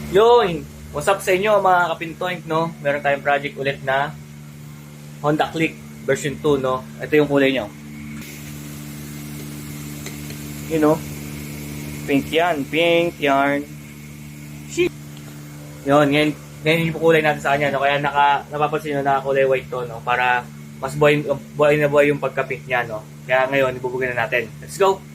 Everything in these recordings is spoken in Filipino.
Yun! What's up sa inyo mga kapintoink, no? Meron tayong project ulit na Honda Click version 2, no? Ito yung kulay nyo. You know? Pink yan. Pink yarn. Shit! Yun, ngayon yung kulay natin sa kanya, no? Kaya napapansin nyo na kulay white to, no? Para mas buhay na buhay yung pagka-pink niya, no? Kaya ngayon, ibubugin na natin. Let's go!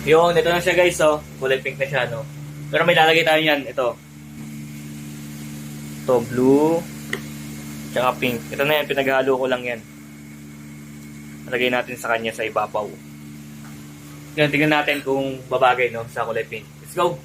Yung, ito na siya guys, oh. Kulay pink na siya, no? Pero may lalagay tayo yan, ito. Ito, blue. Tsaka pink. Ito na yan, pinaghalo ko lang yan. Nalagay natin sa kanya sa ibabaw. Yan, tingnan natin kung babagay, no? Sa kulay pink. Let's go!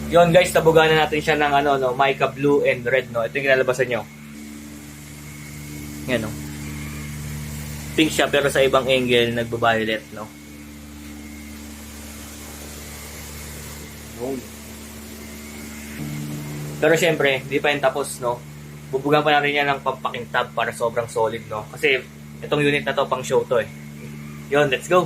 Yun guys, tabugan na natin siya ng ano, no, mica blue and red, no. Ito yung kinalabasan nyo. Yan, no. Pink siya pero sa ibang angle nagba-violet, no. Pero syempre, hindi pa yung tapos, no. Bubugan pa natin yan ng pampakintab para sobrang solid, no. Kasi itong unit na to pang show to eh. Yun, let's go.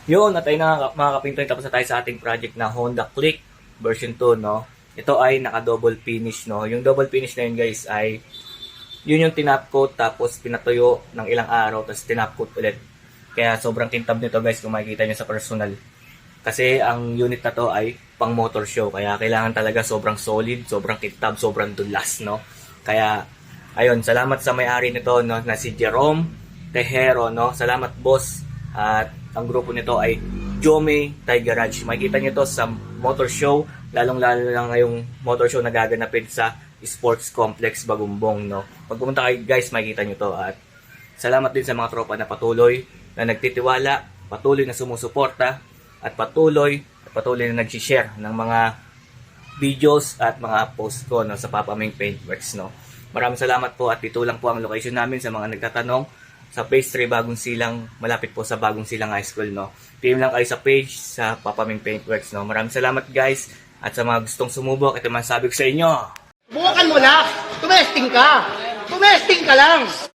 Yun, at ayun na mga kapintoy, tapos na tayo sa ating project na Honda Click version 2, no? Ito ay naka-double finish, no? Yung double finish na yun, guys, ay yun yung tinap coat, tapos pinatuyo ng ilang araw, tapos tinap coat ulit. Kaya sobrang kintab nito, guys, kung makikita nyo sa personal. Kasi ang unit na to ay pang motor show, kaya kailangan talaga sobrang solid, sobrang kintab, sobrang dulas, no? Kaya, ayun, salamat sa may-ari nito, no, na si Jerome Tejero, no? Salamat, boss. At ang grupo nito ay Jome Thai Garage. Makikita nyo to sa motor show, lalong-lalo lang ngayong motor show na gaganapin sa Sports Complex Bagumbong, no? Pag pumunta kayo, guys, makikita nyo to. At salamat din sa mga tropa na patuloy na nagtitiwala, patuloy na sumusuporta, at patuloy na nag-share ng mga videos at mga post ko, no, sa Papa Ming Paintworks, no? Maraming salamat po, at ito lang po ang location namin sa mga nagtatanong. Sa Phase 3 Bagong Silang, malapit po sa Bagong Silang High School, no? PM lang kayo sa page sa Papa Ming Paintworks, no? Maraming salamat, guys. At sa mga gustong sumubok, ito masasabi ko sa inyo. Buwakan mo na! Tumesting ka! Tumesting ka lang!